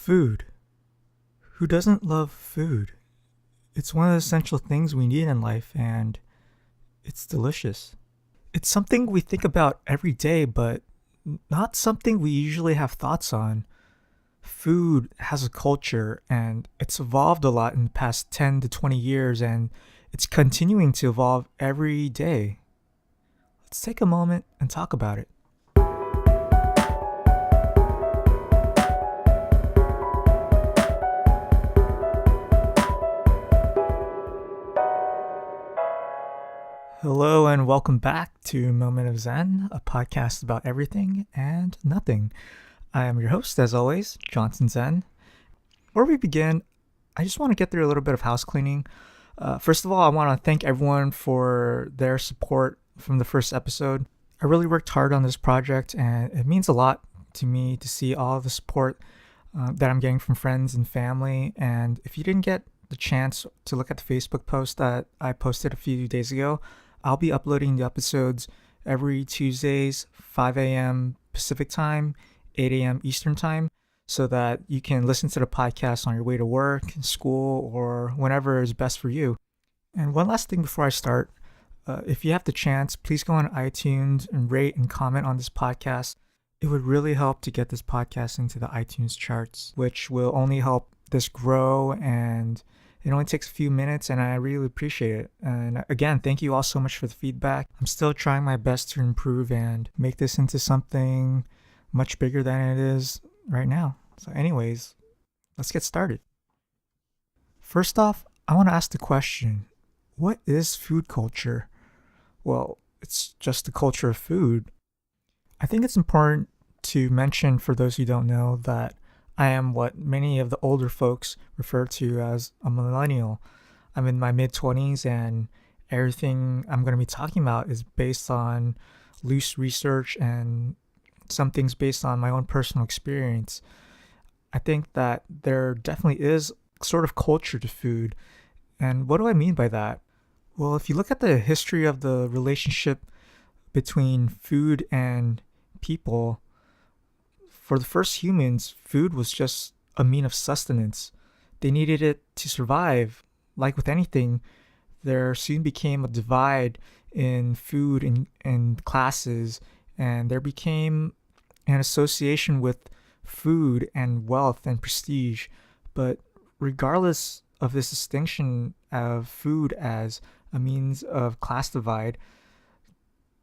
Food. Who doesn't love food? It's one of the essential things we need in life, and it's delicious. It's something we think about every day, but not something we usually have thoughts on. Food has a culture, and it's evolved a lot in the past 10 to 20 years, and it's continuing to evolve every day. Let's take a moment and talk about it. Hello and welcome back to Moment of Zen, a podcast about everything and nothing. I am your host, as always, Johnson Zen. Before we begin, I just want to get through a little bit of house cleaning. First of all, I want to thank everyone for their support from the first episode. I really worked hard on this project, and it means a lot to me to see all the support that I'm getting from friends and family. And if you didn't get the chance to look at the Facebook post that I posted a few days ago, I'll be uploading the episodes every Tuesdays, 5 a.m. Pacific time, 8 a.m. Eastern time, so that you can listen to the podcast on your way to work, school, or whenever is best for you. And one last thing before I start, if you have the chance, please go on iTunes and rate and comment on this podcast. It would really help to get this podcast into the iTunes charts, which will only help this grow, and it only takes a few minutes, and I really appreciate it. And again, thank you all so much for the feedback. I'm still trying my best to improve and make this into something much bigger than it is right now. So anyways, let's get started. First off, I want to ask the question, what is food culture? Well, it's just the culture of food. I think it's important to mention, for those who don't know, that I am what many of the older folks refer to as a millennial. I'm in my mid-20s, and everything I'm going to be talking about is based on loose research and some things based on my own personal experience. I think that there definitely is sort of culture to food. And what do I mean by that? Well, if you look at the history of the relationship between food and people, for the first humans, food was just a mean of sustenance. They needed it to survive. Like with anything, there soon became a divide in food and classes, and there became an association with food and wealth and prestige. But regardless of this distinction of food as a means of class divide,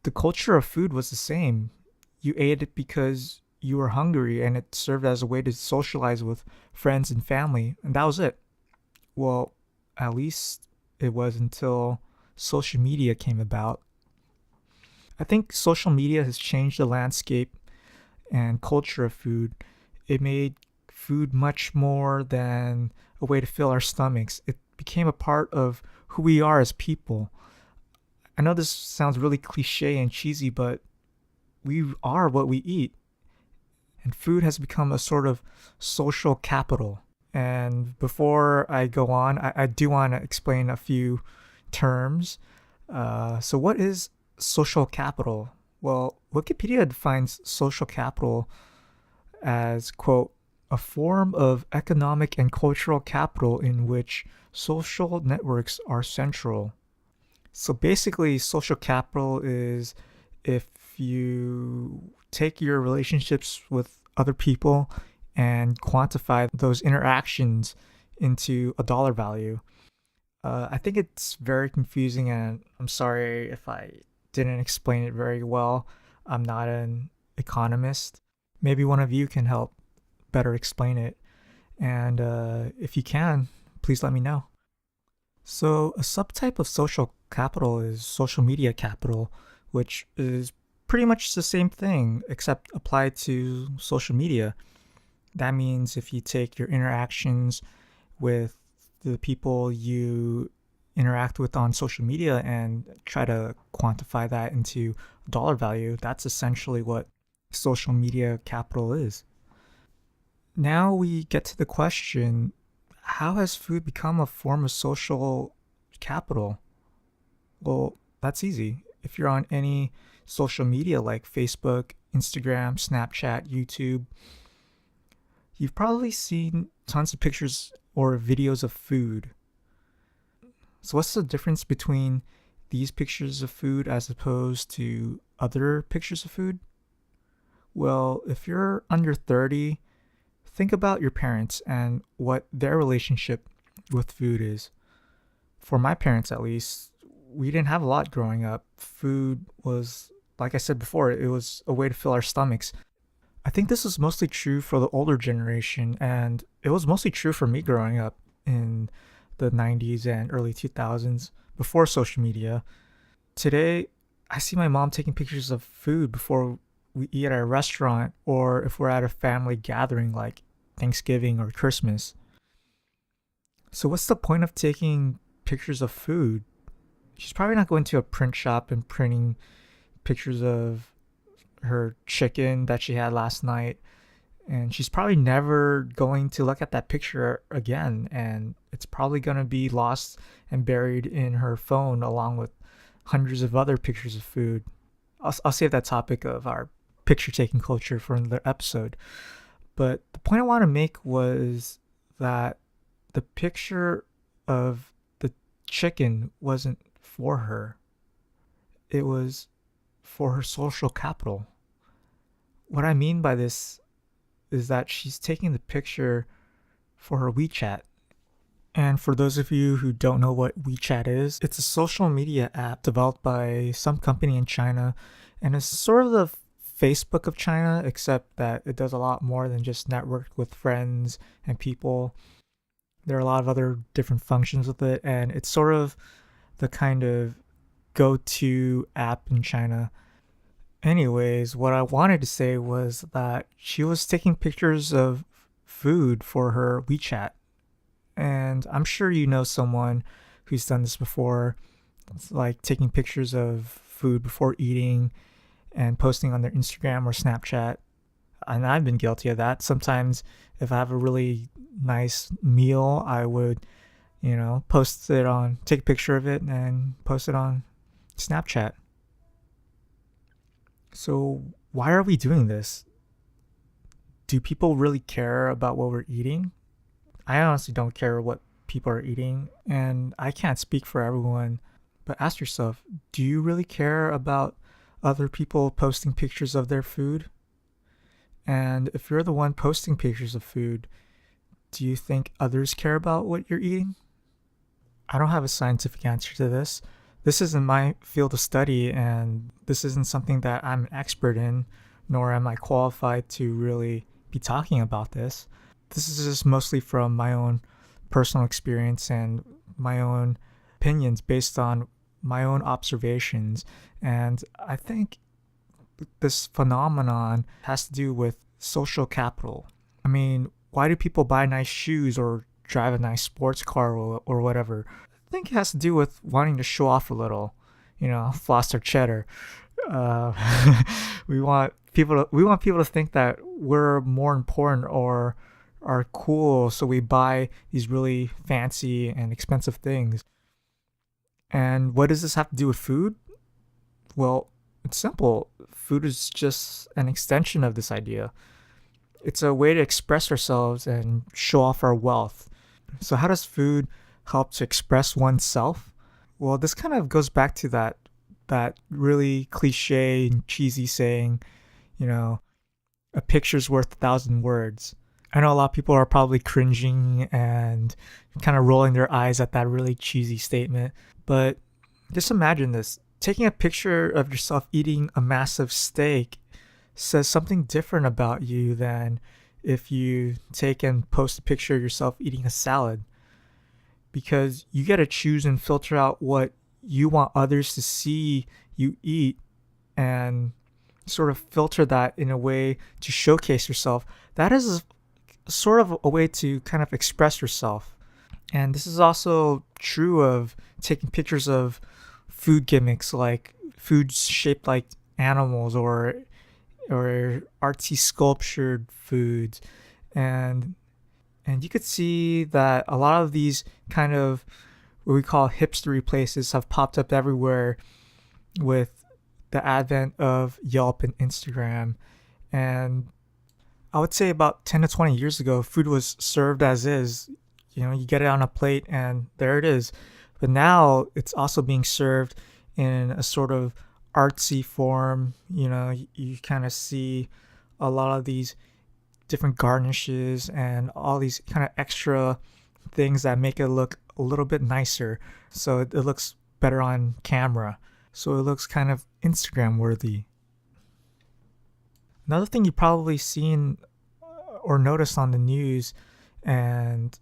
the culture of food was the same. You ate it because you were hungry, and it served as a way to socialize with friends and family, and that was it. Well, at least it was until social media came about. I think social media has changed the landscape and culture of food. It made food much more than a way to fill our stomachs. It became a part of who we are as people. I know this sounds really cliche and cheesy, but we are what we eat. And food has become a sort of social capital. And before I go on, I do want to explain a few terms. So what is social capital? Well, Wikipedia defines social capital as, quote, a form of economic and cultural capital in which social networks are central. So basically, social capital is if you take your relationships with other people and quantify those interactions into a dollar value. I think it's very confusing, and I'm sorry if I didn't explain it very well. I'm not an economist. Maybe one of you can help better explain it. And if you can, please let me know. So a subtype of social capital is social media capital, which is pretty much the same thing except applied to social media. That means if you take your interactions with the people you interact with on social media and try to quantify that into dollar value, that's essentially what social media capital is. Now we get to the question, how has food become a form of social capital? Well, that's easy. If you're on any social media like Facebook, Instagram, Snapchat, YouTube, You've probably seen tons of pictures or videos of food. So, what's the difference between these pictures of food as opposed to other pictures of food? Well, if you're under 30, think about your parents and what their relationship with food is. For my parents, at least, we didn't have a lot growing up. Food was, like I said before, it was a way to fill our stomachs. I think this is mostly true for the older generation, and it was mostly true for me growing up in the 90s and early 2000s before social media. Today, I see my mom taking pictures of food before we eat at a restaurant or if we're at a family gathering like Thanksgiving or Christmas. So, what's the point of taking pictures of food? She's probably not going to a print shop and printing pictures of her chicken that she had last night. And she's probably never going to look at that picture again. And it's probably going to be lost and buried in her phone along with hundreds of other pictures of food. I'll save that topic of our picture taking culture for another episode. But the point I want to make was that the picture of the chicken wasn't for her, it was for her social capital. What I mean by this is that she's taking the picture for her WeChat. And for those of you who don't know what WeChat is, it's a social media app developed by some company in China. And it's sort of the Facebook of China, except that it does a lot more than just network with friends and people. There are a lot of other different functions with it. And it's sort of the kind of go-to app in China. Anyways, what I wanted to say was that she was taking pictures of food for her WeChat. And I'm sure you know someone who's done this before. It's like taking pictures of food before eating and posting on their Instagram or Snapchat. And I've been guilty of that. Sometimes if I have a really nice meal, I would, take a picture of it and post it on Snapchat. So why are we doing this? Do people really care about what we're eating? I honestly don't care what people are eating, and I can't speak for everyone, but ask yourself, do you really care about other people posting pictures of their food? And if you're the one posting pictures of food, do you think others care about what you're eating? I don't have a scientific answer to this. This isn't my field of study, and this isn't something that I'm an expert in, nor am I qualified to really be talking about this. This is just mostly from my own personal experience and my own opinions based on my own observations. And I think this phenomenon has to do with social capital. I mean, why do people buy nice shoes or drive a nice sports car or whatever? I think it has to do with wanting to show off a little, floss their cheddar. We want people to think that we're more important or are cool, so we buy these really fancy and expensive things. And what does this have to do with food? Well, it's simple. Food is just an extension of this idea. It's a way to express ourselves and show off our wealth. So how does food help to express oneself? Well, this kind of goes back to that really cliche and cheesy saying, a picture's worth 1,000 words. I know a lot of people are probably cringing and kind of rolling their eyes at that really cheesy statement, but just imagine this. Taking a picture of yourself eating a massive steak says something different about you than if you take and post a picture of yourself eating a salad, because you get to choose and filter out what you want others to see you eat and sort of filter that in a way to showcase yourself. That is sort of a way to kind of express yourself. And this is also true of taking pictures of food gimmicks, like foods shaped like animals or artsy sculptured foods. And you could see that a lot of these kind of what we call hipstery places have popped up everywhere with the advent of Yelp and Instagram. And I would say about 10 to 20 years ago, food was served as is. You know, you get it on a plate and there it is. But now it's also being served in a sort of artsy form. You know, you kind of see a lot of these different garnishes and all these kind of extra things that make it look a little bit nicer. So it looks better on camera. So it looks kind of Instagram worthy. Another thing you've probably seen or noticed on the news and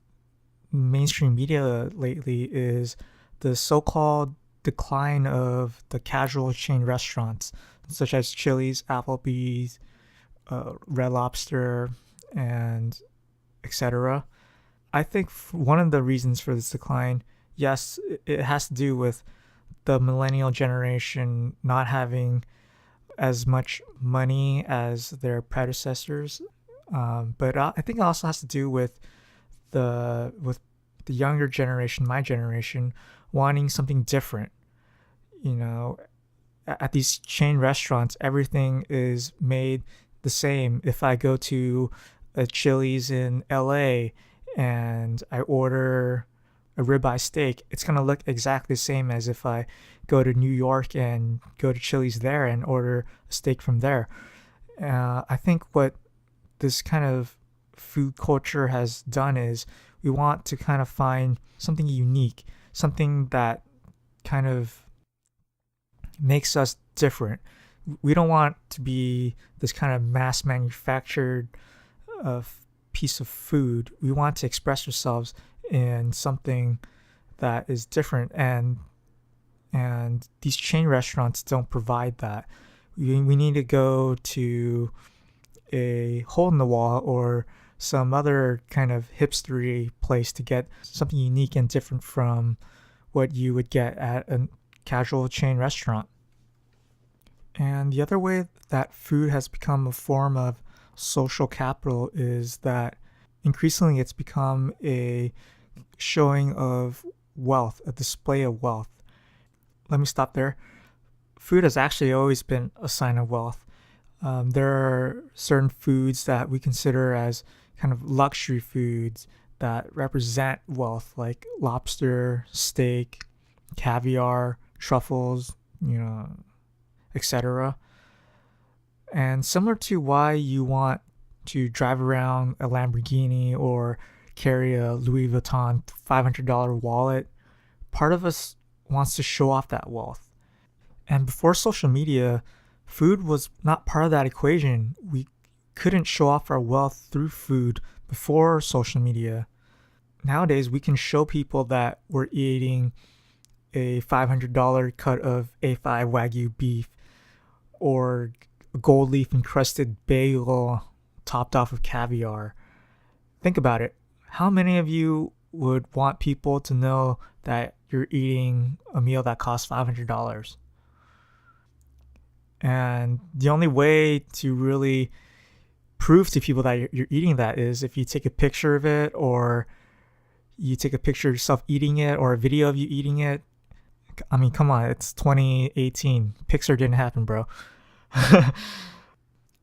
mainstream media lately is the so-called decline of the casual chain restaurants, such as Chili's, Applebee's, Red Lobster, and etc. I think one of the reasons for this decline, yes, it has to do with the millennial generation not having as much money as their predecessors. But I think it also has to do with the younger generation, my generation, wanting something different. You know, at these chain restaurants, everything is made the same. If I go to a Chili's in LA and I order a ribeye steak, it's gonna look exactly the same as if I go to New York and go to Chili's there and order a steak from there. I think what this kind of food culture has done is we want to kind of find something unique, something that kind of makes us different. We don't want to be this kind of mass manufactured piece of food. We want to express ourselves in something that is different, and these chain restaurants don't provide that. We need to go to a hole in the wall or some other kind of hipstery place to get something unique and different from what you would get at a casual chain restaurant. And the other way that food has become a form of social capital is that increasingly it's become a showing of wealth, a display of wealth. Let me stop there. Food has actually always been a sign of wealth. There are certain foods that we consider as kind of luxury foods that represent wealth, like lobster, steak, caviar, truffles, etc. And similar to why you want to drive around a Lamborghini or carry a Louis Vuitton $500 wallet, part of us wants to show off that wealth. And before social media, food was not part of that equation. We couldn't show off our wealth through food before social media. Nowadays, we can show people that we're eating a $500 cut of A5 Wagyu beef or a gold leaf encrusted bagel topped off of caviar. Think about it. How many of you would want people to know that you're eating a meal that costs $500? And the only way to really prove to people that you're eating that is if you take a picture of it, or you take a picture of yourself eating it, or a video of you eating it. I mean, come on, it's 2018. Pixar didn't happen, bro.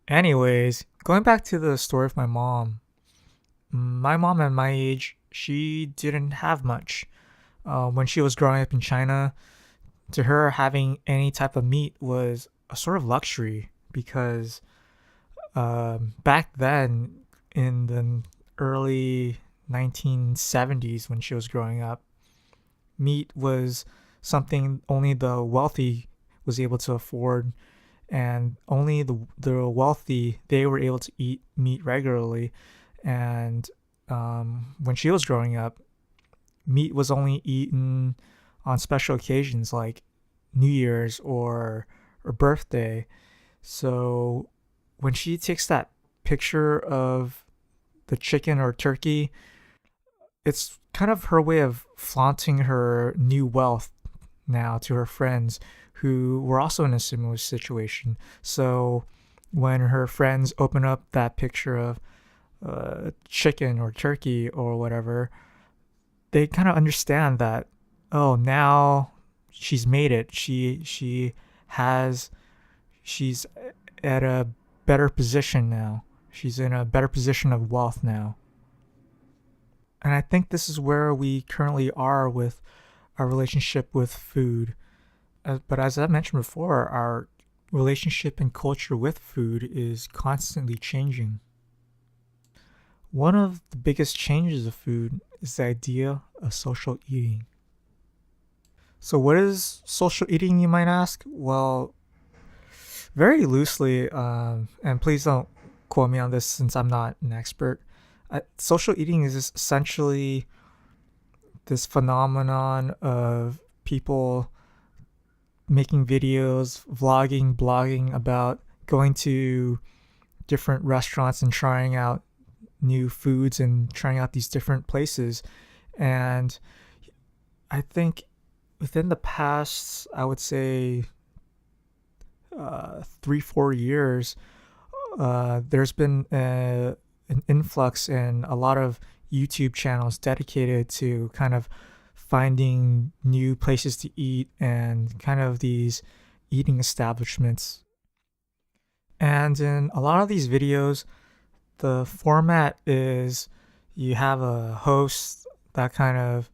Anyways, going back to the story of my mom at my age, she didn't have much. When she was growing up in China, to her, having any type of meat was a sort of luxury, because back then in the early 1970s, when she was growing up, meat was something only the wealthy was able to afford, and only the wealthy, they were able to eat meat regularly. And when she was growing up, meat was only eaten on special occasions like New Year's or birthday. So when she takes that picture of the chicken or turkey, it's kind of her way of flaunting her new wealth now to her friends who were also in a similar situation. So when her friends open up that picture of chicken or turkey or whatever, they kind of understand that, oh, now she's made it. She's at a better position now. She's in a better position of wealth now. And I think this is where we currently are with our relationship with food. But as I mentioned before, our relationship and culture with food is constantly changing. One of the biggest changes of food is the idea of social eating. So, what is social eating, you might ask? Well, very loosely, and please don't quote me on this since I'm not an expert. Social eating is essentially this phenomenon of people making videos, vlogging, blogging about going to different restaurants and trying out new foods and trying out these different places. And I think within the past, I would say 3-4 years, there's been an influx in a lot of YouTube channels dedicated to kind of finding new places to eat and kind of these eating establishments. And in a lot of these videos, the format is you have a host that kind of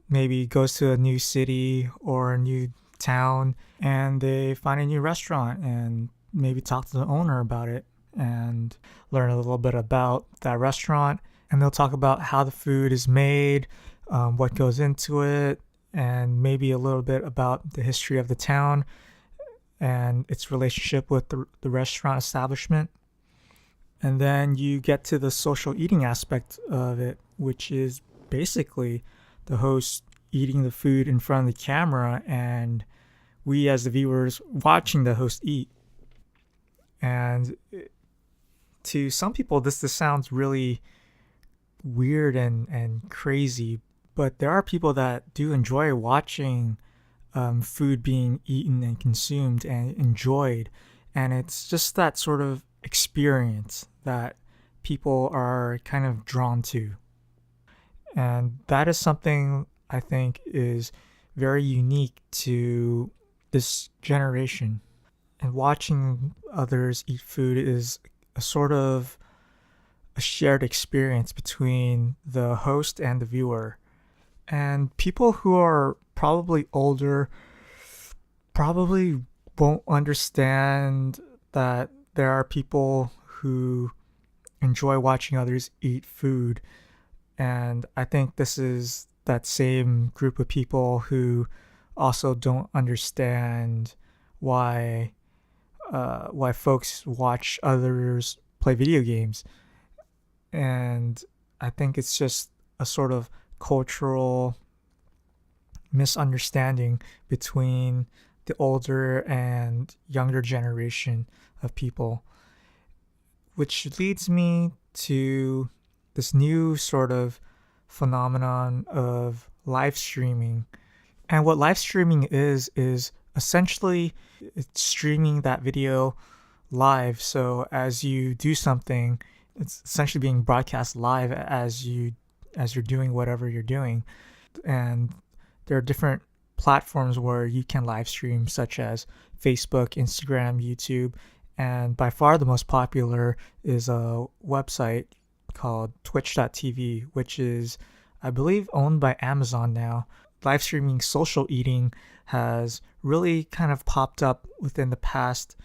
maybe goes to a new city or a new town and they find a new restaurant and maybe talk to the owner about it and learn a little bit about that restaurant. And they'll talk about how the food is made, what goes into it, and maybe a little bit about the history of the town and its relationship with the restaurant establishment. And then you get to the social eating aspect of it, which is basically the host eating the food in front of the camera and we as the viewers watching the host eat. And to some people, this sounds really weird and crazy, but there are people that do enjoy watching food being eaten and consumed and enjoyed. And it's just that sort of experience that people are kind of drawn to. And that is something I think is very unique to this generation. And watching others eat food is a sort of a shared experience between the host and the viewer. And people who are probably older probably won't understand that there are people who enjoy watching others eat food. And I think this is that same group of people who also don't understand why folks watch others play video games. And I think it's just a sort of cultural misunderstanding between the older and younger generation of people, which leads me to this new sort of phenomenon of live streaming. And what live streaming is essentially it's streaming that video live. So as you do something, it's essentially being broadcast live as you're doing whatever you're doing. And there are different platforms where you can live stream, such as Facebook, Instagram, YouTube, and by far the most popular is a website called twitch.tv, which is, I believe, owned by Amazon now. Live streaming social eating has really kind of popped up within the past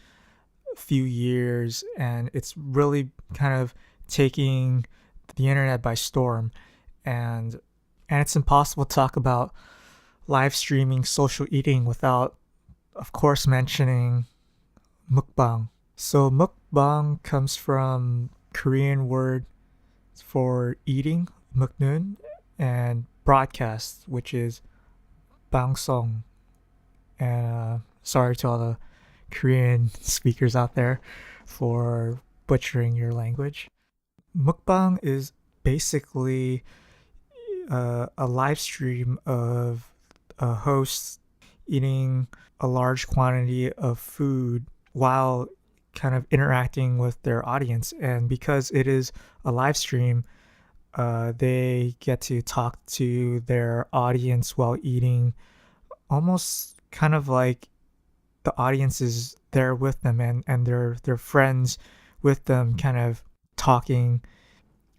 few years, and it's really kind of taking the internet by storm. And it's impossible to talk about live streaming social eating without, of course, mentioning mukbang. So mukbang comes from Korean word for eating, muknoon, and broadcast, which is bangsong. And sorry to all the Korean speakers out there for butchering your language. Mukbang is basically a live stream of a host eating a large quantity of food while kind of interacting with their audience. And because it is a live stream, they get to talk to their audience while eating, almost kind of like the audience is there with them and they're friends with them kind of talking.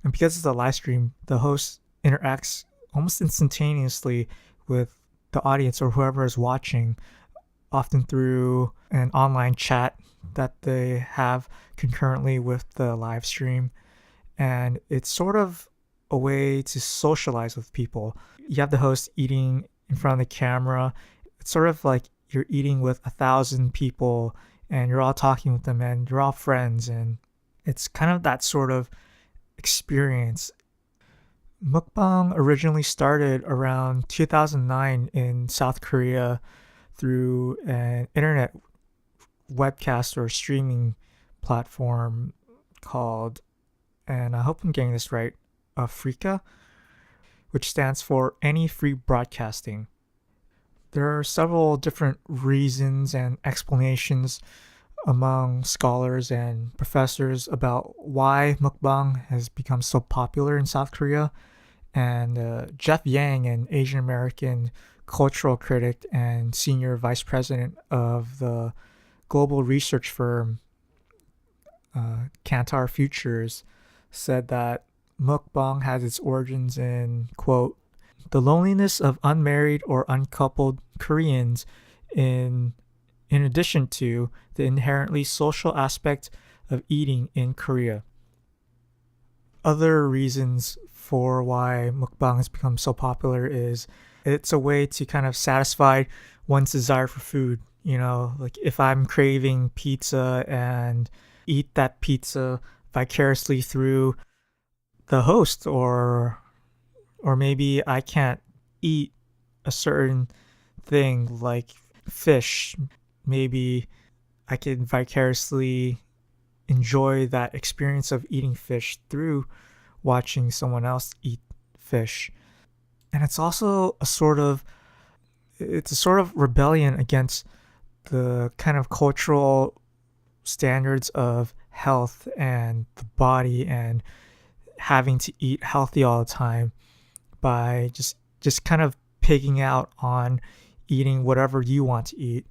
And because it's a live stream, the host interacts almost instantaneously with the audience or whoever is watching, often through an online chat that they have concurrently with the live stream. And it's sort of a way to socialize with people. You have the host eating in front of the camera. It's sort of like you're eating with 1,000 people and you're all talking with them and you're all friends. And it's kind of that sort of experience. Mukbang originally started around 2009 in South Korea through an internet webcast or streaming platform called, and I hope I'm getting this right, Africa, which stands for Any Free Broadcasting. There are several different reasons and explanations among scholars and professors about why mukbang has become so popular in South Korea. And Jeff Yang, an Asian American cultural critic and senior vice president of the global research firm Kantar Futures, said that mukbang has its origins in, quote, the loneliness of unmarried or uncoupled Koreans in addition to the inherently social aspect of eating in Korea. Other reasons for why mukbang has become so popular is it's a way to kind of satisfy one's desire for food. You know, like if I'm craving pizza and eat that pizza vicariously through the host, or maybe I can't eat a certain thing like fish. Maybe I can vicariously enjoy that experience of eating fish through watching someone else eat fish. And it's also a sort of rebellion against the kind of cultural standards of health and the body and having to eat healthy all the time by just kind of pigging out on eating whatever you want to eat.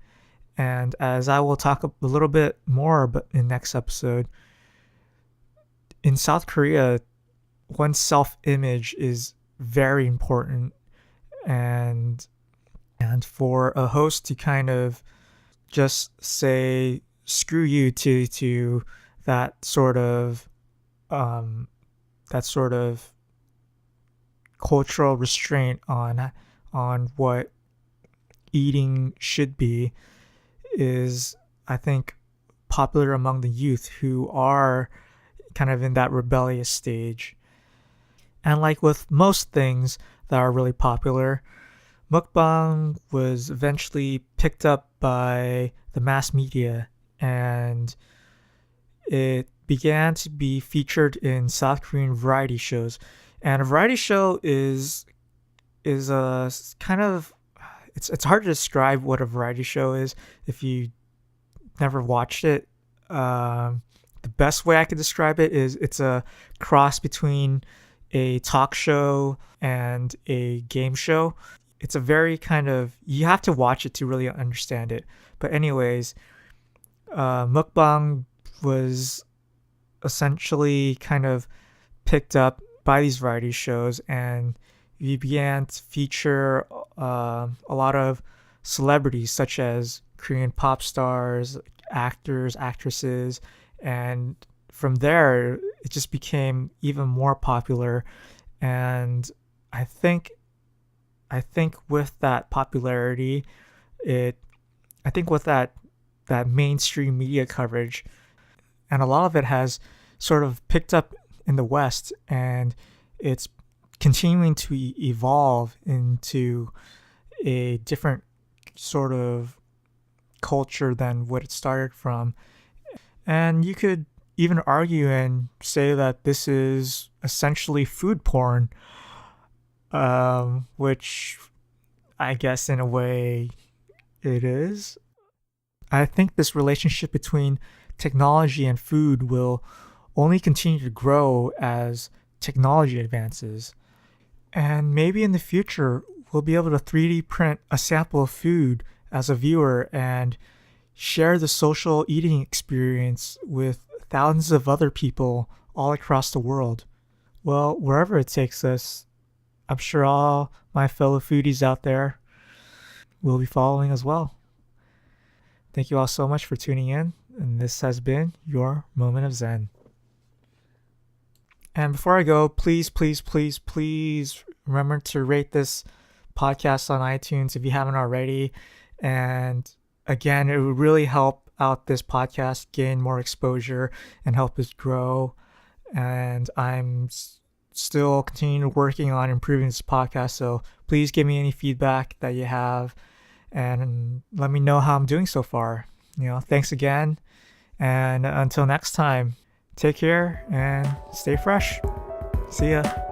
And as I will talk a little bit more but in next episode, in South Korea, one's self-image is very important, and for a host to kind of just say screw you to that sort of cultural restraint on what eating should be is, I think, popular among the youth who are kind of in that rebellious stage. And like with most things that are really popular, mukbang was eventually picked up by the mass media and it began to be featured in South Korean variety shows. And a variety show is a kind of, it's hard to describe what a variety show is if you never watched it. The best way I could describe it is it's a cross between a talk show and a game show. It's a very kind of, you have to watch it to really understand it. But anyways, mukbang was essentially kind of picked up by these variety shows, and we began to feature a lot of celebrities such as Korean pop stars, actors, actresses, and from there it just became even more popular. And I think with that popularity, with that mainstream media coverage, and a lot of it has sort of picked up in the West, and it's continuing to evolve into a different sort of culture than what it started from. And you could even argue and say that this is essentially food porn, which I guess in a way it is. I think this relationship between technology and food will only continue to grow as technology advances. And maybe in the future, we'll be able to 3D print a sample of food as a viewer and share the social eating experience with thousands of other people all across the world. Well, wherever it takes us, I'm sure all my fellow foodies out there will be following as well. Thank you all so much for tuning in, and this has been your Moment of Zen. And before I go, please remember to rate this podcast on iTunes if you haven't already. And again, it would really help out this podcast gain more exposure and help us grow. And I'm still continuing working on improving this podcast, so please give me any feedback that you have and let me know how I'm doing so far. Thanks again, and until next time, take care and stay fresh. See ya.